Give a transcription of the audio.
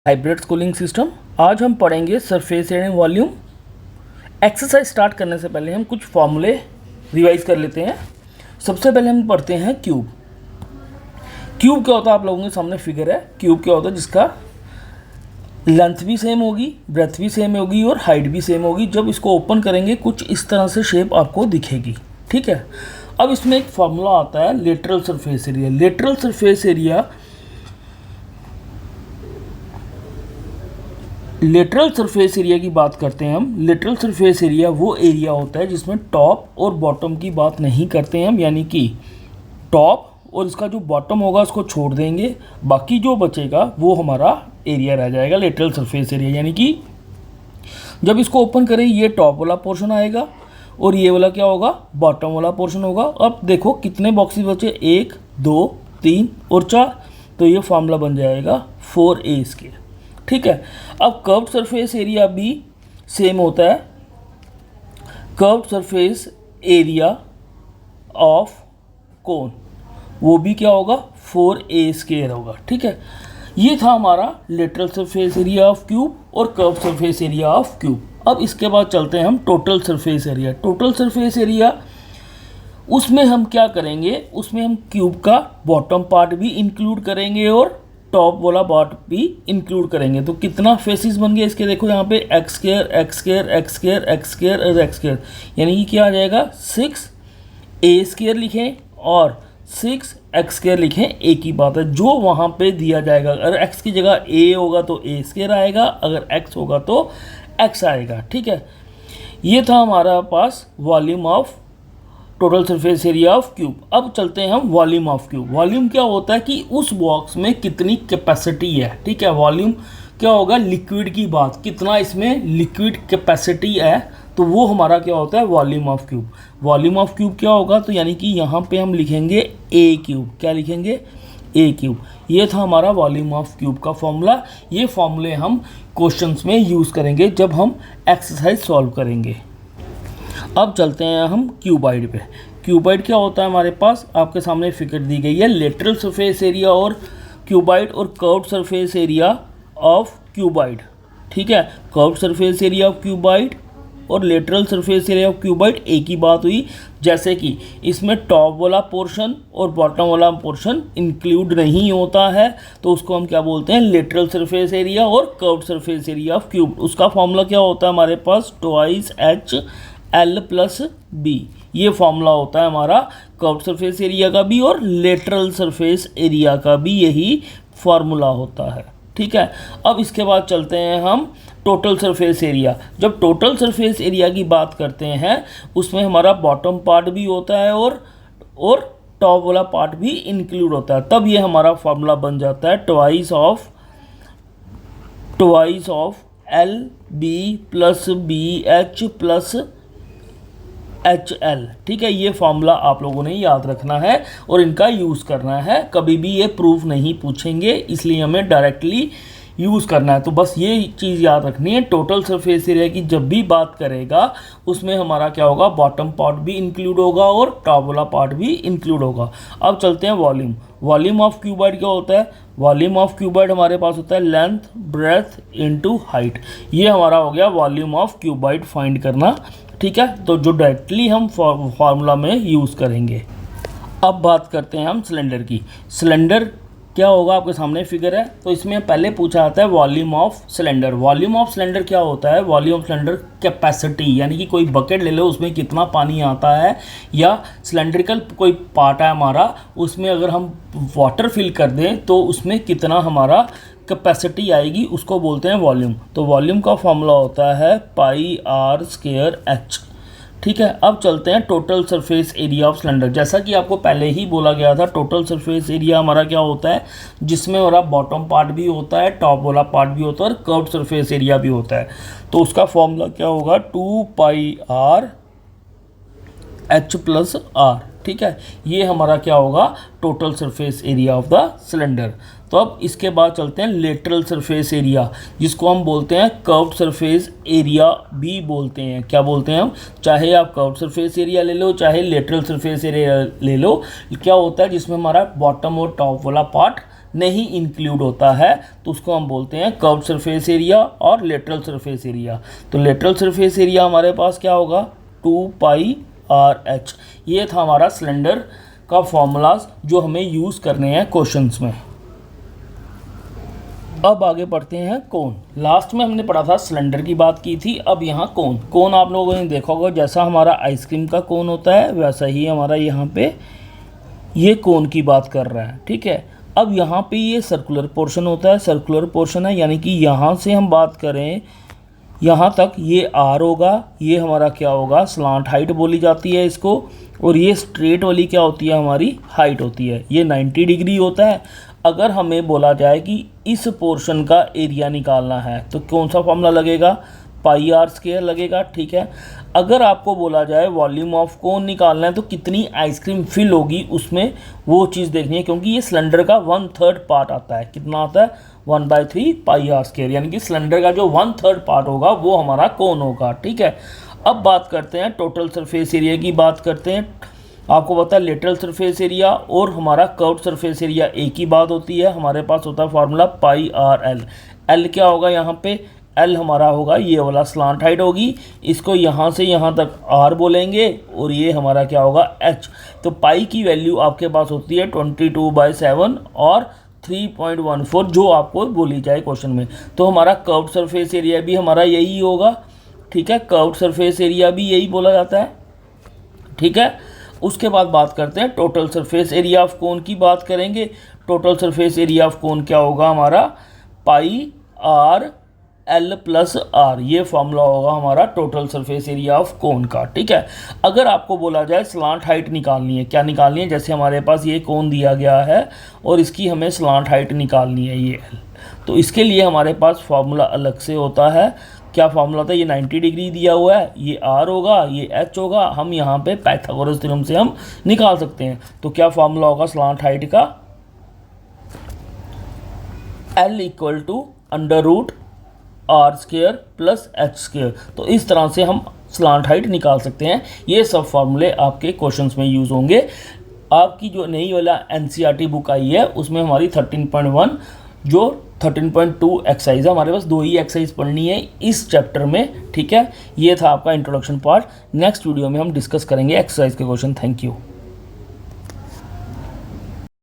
Hybrid cooling system. आज हम पढ़ेंगे surface area volume. Exercise start करने से पहले हम कुछ फॉर्मूले रिवाइज कर लेते हैं। सबसे पहले हम पढ़ते हैं क्यूब। क्यूब क्या होता है, आप लोगों के सामने फिगर है। क्यूब क्या होता है, जिसका लेंथ भी सेम होगी, ब्रेथ भी सेम होगी और हाइट भी सेम होगी। जब इसको ओपन करेंगे कुछ इस तरह से शेप आपको दिखेगी। ठीक है, अब इसमें एक फॉर्मूला आता है lateral surface area. Lateral surface area, lateral surface area की बात करते हैं हम। लेटरल सरफेस एरिया वो एरिया होता है जिसमें टॉप और बॉटम की बात नहीं करते हैं हम, यानी कि टॉप और इसका जो बॉटम होगा उसको छोड़ देंगे, बाकी जो बचेगा वो हमारा एरिया रह जाएगा लेटरल सरफेस एरिया। यानी कि जब इसको ओपन करें ये टॉप वाला पोर्शन आएगा और ये वाला क्या होगा, बॉटम वाला पोर्शन होगा। अब देखो कितने बॉक्सेस बचे, 1 2 3 और 4, तो ये फॉर्मूला बन जाएगा 4a स्क्वायर। ठीक है, अब कर्व्ड सरफेस एरिया भी सेम होता है। Curved surface area of cone वो भी क्या होगा, 4a स्क्वायर होगा। ठीक है, ये था हमारा lateral surface area of cube और curved surface area of cube. अब इसके बाद चलते हैं हम total surface area. Total surface area, उसमें हम क्या करेंगे, उसमें हम क्यूब का बॉटम पार्ट भी इंक्लूड करेंगे और टॉप वाला पार्ट भी इंक्लूड करेंगे। तो कितना फेसिस बन गया इसके, देखो यहाँ पे x square x square x square x square और एक्स स्क्वायर, यानी कि क्या आ जाएगा 6a स्क्वायर लिखें और 6x स्क्वायर लिखें। एक ही बात है, जो वहाँ पे दिया जाएगा, अगर x की जगह a होगा तो a स्क्वायर आएगा, अगर x होगा तो x आएगा। ठीक है, ये था हमारा पास volume of total surface area of cube. अब चलते हैं हम वॉल्यूम ऑफ क्यूब। वॉल्यूम क्या होता है कि उस बॉक्स में कितनी कैपेसिटी है। ठीक है, वॉल्यूम क्या होगा, लिक्विड की बात, कितना इसमें लिक्विड कैपेसिटी है, तो वो हमारा क्या होता है volume of cube. Volume of cube क्या होगा, तो यानी कि यहाँ पे हम लिखेंगे ए क्यूब। क्या लिखेंगे, ए क्यूब। ये था हमारा वॉल्यूम ऑफ क्यूब का फॉर्मूला। ये फॉर्मूले हम क्वेश्चंस में यूज़ करेंगे जब हम एक्सरसाइज सॉल्व करेंगे। अब चलते हैं हम क्यूबाइड पे। क्यूबाइड क्या होता है, हमारे पास आपके सामने फिगर दी गई है। लेटरल सरफेस एरिया और क्यूबाइड और curved surface area of cuboid. ठीक है, curved surface area of cuboid और lateral surface area of cuboid एक ही बात हुई। जैसे कि इसमें टॉप वाला पोर्शन और बॉटम वाला पोर्शन इंक्लूड नहीं होता है, तो उसको हम क्या बोलते हैं, लेटरल सरफेस एरिया और curved surface area of cube. उसका फॉर्मूला क्या होता है हमारे पास, 2h L + B। ये फॉर्मूला होता है हमारा कर्व्ड सरफेस एरिया का भी और लेटरल सरफेस एरिया का भी, यही फॉर्मूला होता है। ठीक है, अब इसके बाद चलते हैं हम टोटल सरफेस एरिया। जब टोटल सरफेस एरिया की बात करते हैं उसमें हमारा बॉटम पार्ट भी होता है और टॉप वाला पार्ट भी इंक्लूड होता है। तब ये हमारा फॉर्मूला बन जाता है twice of LB + BH + HL। ठीक है, ये फॉर्मूला आप लोगों ने याद रखना है और इनका यूज़ करना है। कभी भी ये प्रूफ नहीं पूछेंगे, इसलिए हमें डायरेक्टली यूज़ करना है। तो बस ये चीज़ याद रखनी है, टोटल सरफेस एरिया की जब भी बात करेगा उसमें हमारा क्या होगा, बॉटम पार्ट भी इंक्लूड होगा और टॉप वाला पार्ट भी इंक्लूड होगा। अब चलते हैं वॉल्यूम। वॉल्यूम ऑफ क्यूबाइड क्या होता है, वॉल्यूम ऑफ क्यूबाइड हमारे पास होता है लेंथ ब्रेथ इनटू हाइट। ये हमारा हो गया वॉल्यूम ऑफ क्यूबाइड फाइंड करना। ठीक है, तो जो डायरेक्टली हम फार्मूला में यूज़ करेंगे। अब बात करते हैं हम सिलेंडर की। सिलेंडर क्या होगा, आपके सामने फिगर है, तो इसमें पहले पूछा जाता है volume of cylinder. Volume of cylinder क्या होता है, वॉल्यूम ऑफ सिलेंडर कैपेसिटी, यानी कि कोई बकेट ले लो उसमें कितना पानी आता है, या सिलेंड्रिकल कोई पार्ट है हमारा, उसमें अगर हम वाटर फिल कर दें तो उसमें कितना हमारा कैपेसिटी आएगी, उसको बोलते हैं वॉल्यूम। तो वॉल्यूम का फॉर्मूला होता है πr²h। ठीक है, अब चलते हैं total surface area of cylinder. जैसा कि आपको पहले ही बोला गया था, टोटल सरफेस एरिया हमारा क्या होता है, जिसमें हमारा बॉटम पार्ट भी होता है, टॉप वाला पार्ट भी होता है और कर्व्ड सरफेस एरिया भी होता है। तो उसका फॉर्मूला क्या होगा, 2πr H + R। ठीक है, ये हमारा क्या होगा, total surface area of the cylinder. तो अब इसके बाद चलते हैं लेटरल सरफेस एरिया, जिसको हम बोलते हैं कर्व्ड सरफेस एरिया भी बोलते हैं। क्या बोलते हैं हम, चाहे आप कर्व्ड सरफेस एरिया ले लो चाहे लेटरल सरफेस एरिया ले लो, क्या होता है जिसमें हमारा बॉटम और टॉप वाला पार्ट नहीं इंक्लूड होता है तो उसको हम बोलते हैं कर्व्ड सरफेस एरिया और लेटरल सरफेस एरिया। तो लेटरल सरफेस एरिया हमारे पास क्या होगा 2πr/h। ये था हमारा सिलेंडर का फॉर्मूलाज जो हमें यूज़ करने हैं क्वेश्चंस में। अब आगे पढ़ते हैं कोन। लास्ट में हमने पढ़ा था सिलेंडर की बात की थी, अब यहाँ कोन आप लोगों ने देखा होगा जैसा हमारा आइसक्रीम का कोन होता है वैसा ही हमारा यहाँ पे ये कोन की बात कर रहा है, ठीक है। अब यहाँ पे ये सर्कुलर पोर्शन होता है, सर्कुलर पोर्शन है यानी कि यहाँ से हम बात करें यहाँ तक ये आर होगा, ये हमारा क्या होगा स्लांट हाइट बोली जाती है इसको, और ये स्ट्रेट वाली क्या होती है हमारी हाइट होती है, ये 90 डिग्री होता है। अगर हमें बोला जाए कि इस पोर्शन का एरिया निकालना है तो कौन सा फॉर्मूला लगेगा πr² लगेगा, ठीक है। अगर आपको बोला जाए वॉल्यूम ऑफ कोन निकालना है तो कितनी आइसक्रीम फिल होगी उसमें वो चीज़ देखनी है, क्योंकि ये सिलेंडर का 1/3 पार्ट आता है। कितना आता है 1/3 πr², यानी कि सिलेंडर का जो 1/3 पार्ट होगा वो हमारा कोन होगा, ठीक है। अब बात करते हैं टोटल सरफेस एरिया की बात करते हैं। आपको पता है लेटरल सरफेस एरिया और हमारा कर्व्ड सरफेस एरिया एक ही बात होती है, हमारे पास होता है फार्मूला πrl। एल क्या होगा यहाँ पे, एल हमारा होगा ये वाला स्लांट हाइट होगी, इसको यहाँ से यहाँ तक आर बोलेंगे और ये हमारा क्या होगा एच। तो पाई की वैल्यू आपके पास होती है 22/7 और 3.14 जो आपको बोली जाए क्वेश्चन में। तो हमारा कर्व्ड सरफेस एरिया भी हमारा यही होगा, ठीक है। कर्व्ड सरफेस एरिया भी यही बोला जाता है, ठीक है। उसके बाद बात करते हैं total surface area of cone की बात करेंगे। Total surface area of cone क्या होगा हमारा πrl + r, ये फॉर्मूला होगा हमारा total surface area of cone का, ठीक है। अगर आपको बोला जाए स्लांट हाइट निकालनी है, क्या निकालनी है, जैसे हमारे पास ये कोन दिया गया है और इसकी हमें स्लांट हाइट निकालनी है ये l, तो इसके लिए हमारे पास फॉर्मूला अलग से होता है। क्या फॉर्मूला था, ये 90 डिग्री दिया हुआ है, ये r होगा, ये h होगा, हम यहाँ पे पाइथागोरस थ्योरम से हम निकाल सकते हैं। तो क्या फॉर्मूला होगा स्लांट हाइट का, l = √r² + h²। तो इस तरह से हम स्लांट हाइट निकाल सकते हैं। ये सब फार्मूले आपके क्वेश्चंस में यूज़ होंगे। आपकी जो नई वाला NCERT बुक आई है उसमें हमारी 13.1 जो 13.2 एक्सरसाइज है, हमारे पास 2 ही एक्सरसाइज पढ़नी है इस चैप्टर में, ठीक है। ये था आपका इंट्रोडक्शन पार्ट। नेक्स्ट वीडियो में हम डिस्कस करेंगे एक्सरसाइज के क्वेश्चन। Thank you.